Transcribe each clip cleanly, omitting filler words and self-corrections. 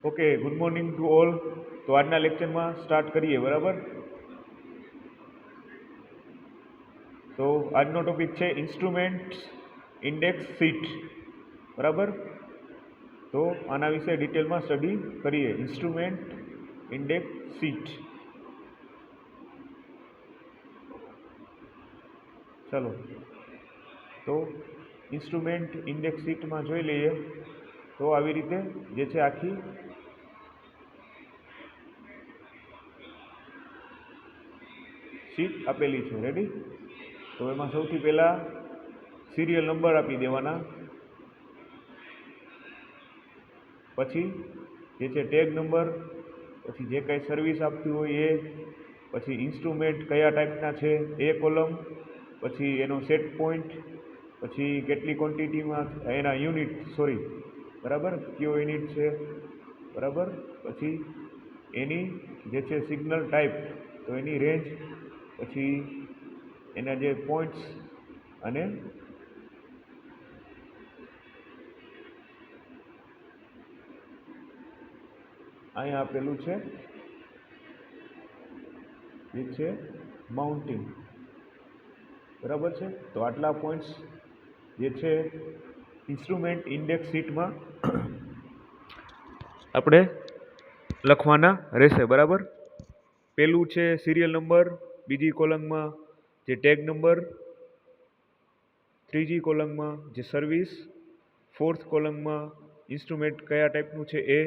Okay, good morning to all. તો આજના લેક્ચરમાં સ્ટાર્ટ કરીએ, બરાબર. તો આજનો ટોપિક છે ઇન્સ્ટ્રુમેન્ટ્સ ઇન્ડેક્સ સીટ, બરાબર. તો આના વિશે ડિટેલમાં સ્ટડી કરીએ. Instrument index seat. ચલો, તો ઇન્સ્ટ્રુમેન્ટ ઇન્ડેક્સ સીટમાં જોઈ લઈએ. તો આવી રીતે જે છે આખી સીટ આપેલી છે. રેડી? તો એમાં સૌથી પહેલા સિરિયલ નંબર આપી દેવાના, પછી જે છે ટેગ નંબર, પછી જે કાંઈ સર્વિસ આપતી હોય એ, પછી ઇન્સ્ટ્રુમેન્ટ કયા ટાઈપના છે એ કોલમ, પછી એનો સેટ પોઈન્ટ, પછી કેટલી ક્વોન્ટિટીમાં એના યુનિટ, બરાબર, કયો યુનિટ છે, બરાબર. પછી એની જે છે સિગ્નલ ટાઈપ, તો એની રેન્જ, પછી એના જે પોઈન્ટ્સ, અને અહીંયા આપેલું છે જે છે માઉન્ટિંગ, બરાબર છે. તો આટલા પોઈન્ટ્સ જે છે ઇન્સ્ટ્રુમેન્ટ ઇન્ડેક્સ શીટમાં આપણે લખવાના રહેશે, બરાબર. પેલું છે સિરિયલ નંબર, બીજી કોલમમાં જે ટેગ નંબર, ત્રીજી કોલમમાં જે સર્વિસ, ફોર્થ કોલમમાં ઇન્સ્ટ્રુમેન્ટ કયા ટાઈપનું છે એ,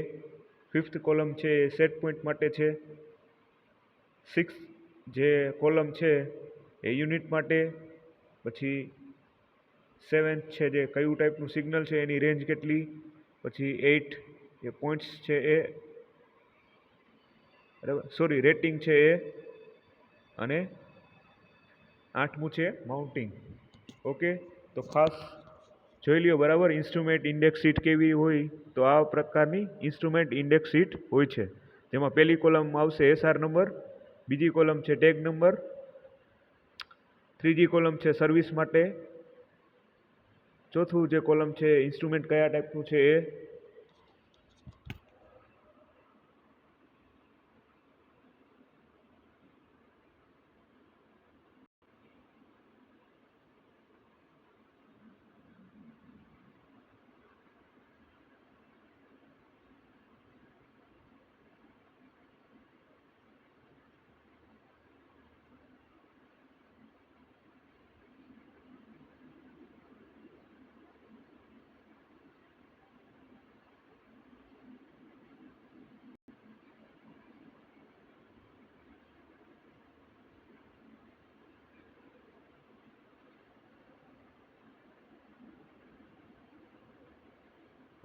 ફિફ્થ કોલમ છે એ સેટ પોઈન્ટ માટે છે, સિક્સ જે કોલમ છે એ યુનિટ માટે, પછી સેવન્થ છે જે કયું ટાઈપનું સિગ્નલ છે એની રેન્જ કેટલી, પછી 8 જે પોઈન્ટ્સ છે એ, બરાબર, રેટિંગ છે એ, અને 8મું છે માઉન્ટિંગ. ઓકે, તો ખાસ જોઈ લ્યો, બરાબર. ઇન્સ્ટ્રુમેન્ટ ઇન્ડેક્સ શીટ કેવી હોય? તો આ પ્રકારની ઇન્સ્ટ્રુમેન્ટ ઇન્ડેક્સ શીટ હોય છે, જેમાં પહેલી કોલમમાં આવશે એસઆર નંબર, બીજી કોલમ છે ટેગ નંબર, ત્રીજી કોલમ છે સર્વિસ માટે, ચોથું જે કોલમ છે ઇન્સ્ટ્રુમેન્ટ કયા ટાઈપનું છે એ,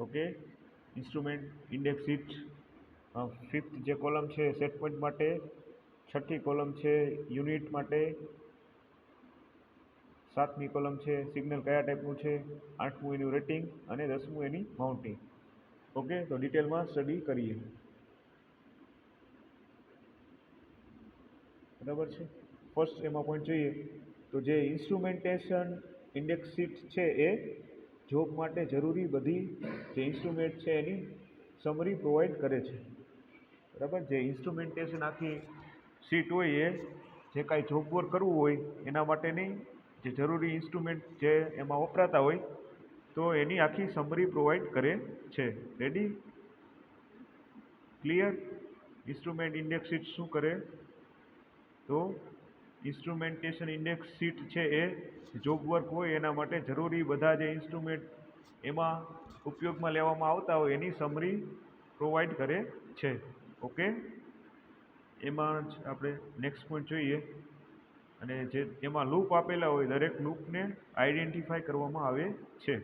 okay. Instrument index sheet fifth જે કોલમ છે સેટ પોઈન્ટ માટે, છઠ્ઠી કોલમ છે યુનિટ માટે, સાતમી કોલમ છે સિગ્નલ કયા ટાઈપનું છે, આઠમું એનું રેટિંગ, અને 10મું એની માઉન્ટિંગ. ઓકે, તો ડિટેલમાં સ્ટડી કરીએ, બરાબર છે. ફર્સ્ટ એમાં પોઈન્ટ જોઈએ તો જે ઇન્સ્ટ્રુમેન્ટેશન ઇન્ડેક્સ શીટ છે એ જોબ માટે જરૂરી બધી જે ઇન્સ્ટ્રુમેન્ટ છે એની સમરી પ્રોવાઈડ કરે છે, બરાબર. જે ઇન્સ્ટ્રુમેન્ટેશન આખી શીટ હોય એ જે કાંઈ જોબ વર્ક કરવું હોય એના માટેની જે જરૂરી ઇન્સ્ટ્રુમેન્ટ જે એમાં વપરાતા હોય તો એની આખી સમરી પ્રોવાઈડ કરે છે. Ready? Clear? Instrument index sheet શું કરે? તો ઇન્સ્ટ્રુમેન્ટેશન ઇન્ડેક્સ શીટ છે એ જોબ વર્ક હોય એના માટે જરૂરી બધા જે ઇન્સ્ટ્રુમેન્ટ એમાં ઉપયોગમાં લેવામાં આવતા હોય એની સમરી પ્રોવાઈડ કરે છે. ઓકે, એમાં જ આપણે નેક્સ્ટ પોઈન્ટ જોઈએ. અને જે એમાં લૂપ આપેલા હોય દરેક લૂપને આઈડેન્ટિફાઈ કરવામાં આવે છે.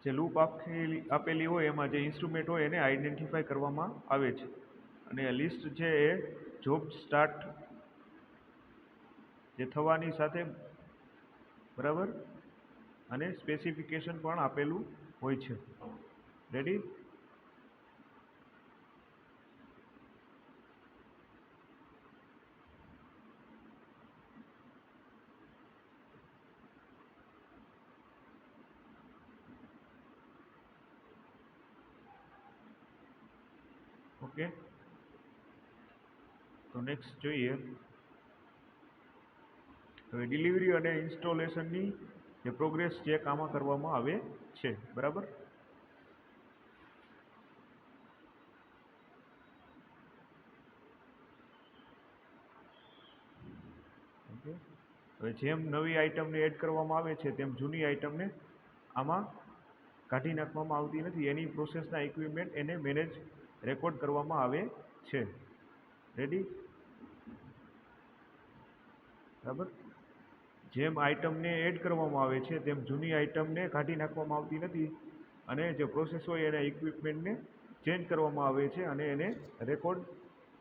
જે લૂપ આપેલી હોય એમાં જે ઇન્સ્ટ્રુમેન્ટ હોય એને આઈડેન્ટિફાઈ કરવામાં આવે છે. અને લિસ્ટ છે એ જોબ સ્ટાર્ટ જે થવાની સાથે, બરાબર, અને સ્પેસિફિકેશન પણ આપેલું હોય છે. રેડી? ઓકે, તો નેક્સ્ટ જોઈએ. હવે ડિલિવરી અને ઇન્સ્ટોલેશનની જે પ્રોગ્રેસ ચેક આમાં કરવામાં આવે છે, બરાબર. ઓકે, હવે જેમ નવી આઇટમને એડ કરવામાં આવે છે તેમ જૂની આઇટમને આમાં કાઢી નાખવામાં આવતી નથી. એની પ્રોસેસના ઇક્વિપમેન્ટ એને મેનેજ રેકોર્ડ કરવામાં આવે છે. રેડી, બરાબર. જેમ આઇટમને એડ કરવામાં આવે છે તેમ જૂની આઇટમને કાઢી નાખવામાં આવતી નથી, અને જે પ્રોસેસ હોય એના ઇક્વિપમેન્ટને ચેન્જ કરવામાં આવે છે અને એને રેકોર્ડ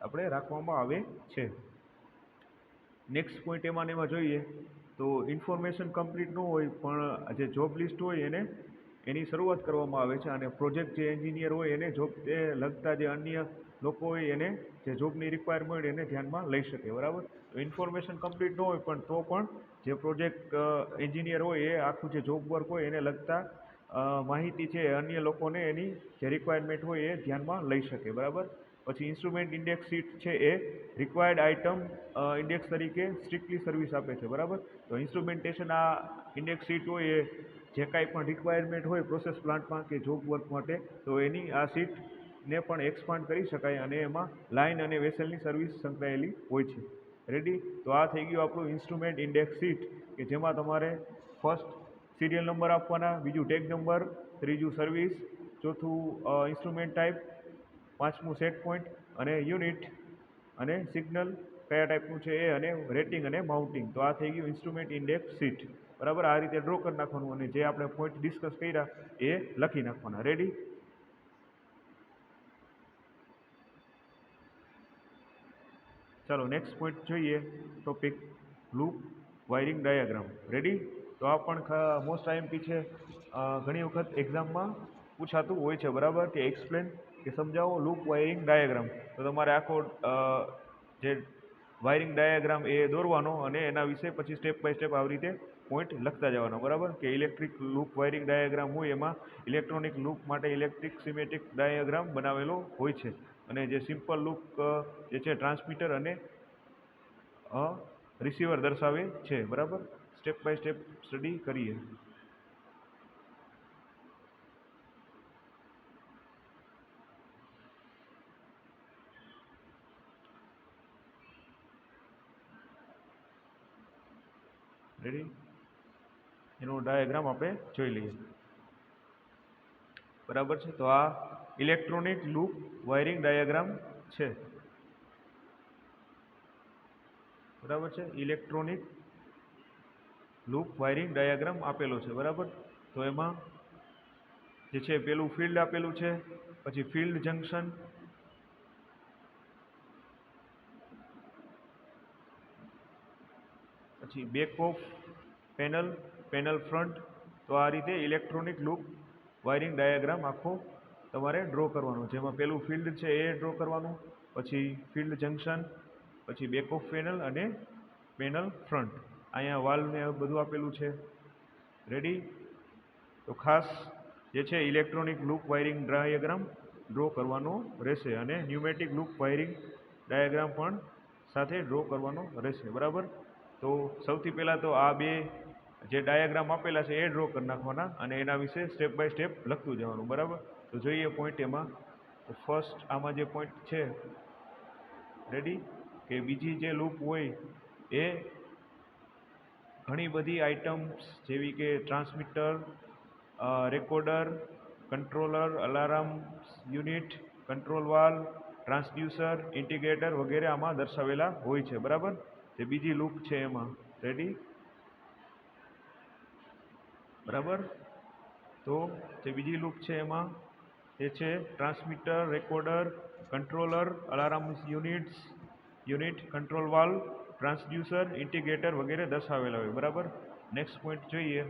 આપણે રાખવામાં આવે છે. નેક્સ્ટ પોઈન્ટ એમાં ને એમાં જોઈએ તો ઇન્ફોર્મેશન કમ્પ્લીટ ન હોય પણ જે જોબ લિસ્ટ હોય એની શરૂઆત કરવામાં આવે છે, અને પ્રોજેક્ટ જે એન્જિનિયર હોય એને જોબ લગતા જે અન્ય લોકો હોય એને જે જોબની રિક્વાયરમેન્ટ હોય એને ધ્યાનમાં લઈ શકે, બરાબર. તો ઇન્ફોર્મેશન કમ્પ્લીટ ન હોય પણ તો પણ જે પ્રોજેક્ટ એન્જિનિયર હોય એ આખું જે જોબ વર્ક હોય એને લગતા માહિતી છે અન્ય લોકોને એની જે રિક્વાયરમેન્ટ હોય એ ધ્યાનમાં લઈ શકે, બરાબર. પછી ઇન્સ્ટ્રુમેન્ટ ઇન્ડેક્સ શીટ છે એ રિક્વાયર્ડ આઇટમ ઇન્ડેક્સ તરીકે સ્ટ્રિક્ટલી સર્વિસ આપે છે, બરાબર. તો ઇન્સ્ટ્રુમેન્ટેશન આ ઇન્ડેક્સ શીટ હોય એ જે કાંઈ પણ રિક્વાયરમેન્ટ હોય પ્રોસેસ પ્લાન્ટમાં કે જોબ વર્ક માટે, તો એની આ શીટને પણ એક્સપાન્ડ કરી શકાય અને એમાં લાઇન અને વેસલની સર્વિસ સંકળાયેલી હોય છે. રેડી, તો આ થઈ ગયું આપણું ઇન્સ્ટ્રુમેન્ટ ઇન્ડેક્સ શીટ, કે જેમાં તમારે ફર્સ્ટ સિરિયલ નંબર આપવાના, બીજું ટેગ નંબર, ત્રીજું સર્વિસ, ચોથું ઇન્સ્ટ્રુમેન્ટ ટાઈપ, પાંચમું સેટ પોઈન્ટ અને યુનિટ અને સિગ્નલ કયા ટાઈપનું છે એ, અને રેટિંગ અને માઉન્ટિંગ. તો આ થઈ ગયું ઇન્સ્ટ્રુમેન્ટ ઇન્ડેક્સ શીટ, બરાબર. આ રીતે ડ્રો કરી નાખવાનું અને જે આપણે પોઈન્ટ ડિસ્કસ કર્યા એ લખી નાખવાના. રેડી, ચાલો નેક્સ્ટ પોઈન્ટ જોઈએ. Topic loop wiring diagram. Ready, તો આ પણ મોસ્ટ આઈએમપી છે, ઘણી વખત એક્ઝામમાં પૂછાતું હોય છે, બરાબર. કે એક્સપ્લેન, કે સમજાવો લૂપ વાયરિંગ ડાયાગ્રામ. તો તમારે આખો જે વાયરિંગ ડાયાગ્રામ એ દોરવાનો અને એના વિશે પછી સ્ટેપ બાય સ્ટેપ આવી રીતે પોઈન્ટ લખતા જવાનો, બરાબર. કે ઇલેક્ટ્રિક લૂપ વાયરિંગ ડાયાગ્રામ હોય એમાં ઇલેક્ટ્રોનિક લૂપ માટે ઇલેક્ટ્રિક સિમેટિક ડાયાગ્રામ બનાવેલો હોય છે, અને જે સિમ્પલ લૂપ જે છે ટ્રાન્સમીટર અને રિસીવર દર્શાવે છે, બરાબર. સ્ટેપ બાય સ્ટેપ સ્ટડી કરીએ. રેડી, એનો ડાયાગ્રામ આપણે જોઈ લઈએ, બરાબર છે. તો આ ઇલેક્ટ્રોનિક લૂપ વાયરિંગ ડાયાગ્રામ છે, બરાબર છે. ઇલેક્ટ્રોનિક લૂપ વાયરિંગ ડાયાગ્રામ આપેલો છે, બરાબર. તો એમાં જે છે પેલું ફિલ્ડ આપેલું છે, પછી ફિલ્ડ જંકશન, પછી back of panel, panel front. તો આ રીતે ઇલેક્ટ્રોનિક લૂપ વાયરિંગ ડાયાગ્રામ આખો તમારે ડ્રો કરવાનો, જેમાં પેલું ફિલ્ડ છે એ ડ્રો કરવાનું, પછી ફિલ્ડ જંકશન, પછી બેક ઓફ પેનલ અને પેનલ ફ્રન્ટ. અહીંયા વાલ્વને બધું આપેલું છે. રેડી, તો ખાસ જે છે electronic loop wiring diagram draw કરવાનો રહેશે, અને ન્યુમેટિક લૂપ વાયરિંગ ડાયાગ્રામ પણ સાથે ડ્રો કરવાનો રહેશે, બરાબર. તો સૌથી પહેલાં તો આ બે જે ડાયાગ્રામ આપેલા છે એ ડ્રો કરી નાખવાના, અને એના વિશે સ્ટેપ બાય સ્ટેપ લખતું જવાનું, બરાબર. તો જોઈએ પોઈન્ટ એમાં. તો ફર્સ્ટ આમાં જે પોઈન્ટ છે, રેડી, કે બીજી જે લૂપ હોય એ ઘણી બધી આઇટમ્સ જેવી કે transmitter, recorder, controller, alarm unit, control valve, transducer, integrator વગેરે આમાં દર્શાવેલા હોય છે, બરાબર. જે બીજી લૂપ છે એમાં. રેડી, બરાબર. તો જે બીજી લૂપ છે એમાં એ છે transmitter, recorder, controller, alarm unit, control valve, transducer, integrator વગેરે દર્શાવેલા હોય, બરાબર. નેક્સ્ટ પોઈન્ટ જોઈએ.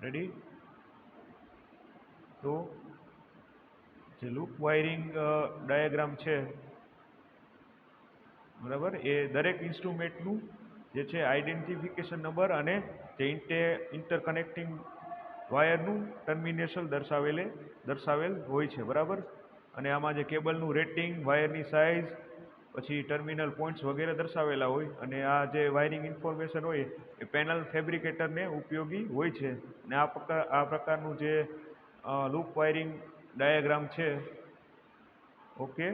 રેડી, તો જે લૂપ વાયરિંગ ડાયાગ્રામ છે, બરાબર, એ દરેક ઇન્સ્ટ્રુમેન્ટનું જે છે આઈડેન્ટિફિકેશન નંબર અને જે ઇન્ટરકનેક્ટિંગ વાયરનું ટર્મિનેશન દર્શાવેલ હોય છે, બરાબર. અને આમાં જે કેબલનું રેટિંગ, વાયરની સાઇઝ, પછી ટર્મિનલ પોઈન્ટ્સ વગેરે દર્શાવેલા હોય. અને આ જે વાયરિંગ ઇન્ફોર્મેશન હોય એ પેનલ ફેબ્રિકેટરને ઉપયોગી હોય છે. અને આ પ્રકારનું જે લૂપ વાયરિંગ ડાયાગ્રામ છે, ઓકે,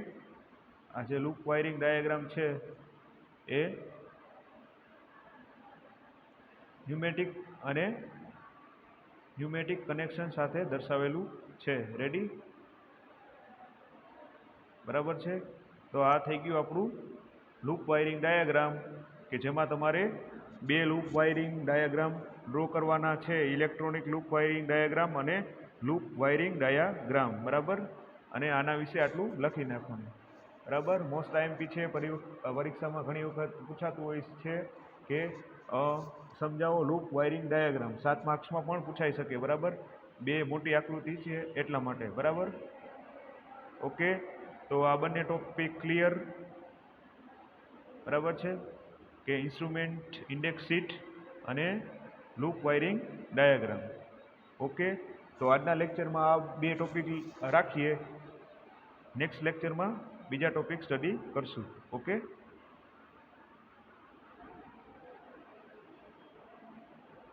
આ જે લૂપ વાયરિંગ ડાયાગ્રામ છે એ ન્યુમેટિક કનેક્શન સાથે દર્શાવેલું છે. રેડી, બરાબર છે. તો આ થઈ ગયું આપણું લૂપ વાયરિંગ ડાયાગ્રામ, કે જેમાં તમારે બે લૂપ વાયરિંગ ડાયાગ્રામ ડ્રો કરવાના છે, ઇલેક્ટ્રોનિક લૂપ વાયરિંગ ડાયાગ્રામ અને લૂપ વાયરિંગ ડાયાગ્રામ, બરાબર. અને આના વિશે આટલું લખી નાખવાનું, બરાબર. મોસ્ટ આઈએમપી છે, પરીક્ષામાં ઘણી વખત પૂછાતું હોય છે કે સમજાવો લૂપ વાયરિંગ ડાયાગ્રામ. 7 માર્ક્સમાં પણ પૂછાઈ શકે, બરાબર. બે મોટી આકૃતિ છે એટલા માટે, બરાબર. ઓકે, તો આ બંને ટોપિક ક્લિયર, બરાબર છે, કે ઇન્સ્ટ્રુમેન્ટ ઇન્ડેક્સ શીટ અને લૂપ વાયરિંગ ડાયાગ્રામ. ઓકે, તો આજના લેક્ચરમાં આ બે ટોપિક રાખીએ. નેક્સ્ટ લેક્ચરમાં બીજા ટોપિક સ્ટડી કરશું. ઓકે.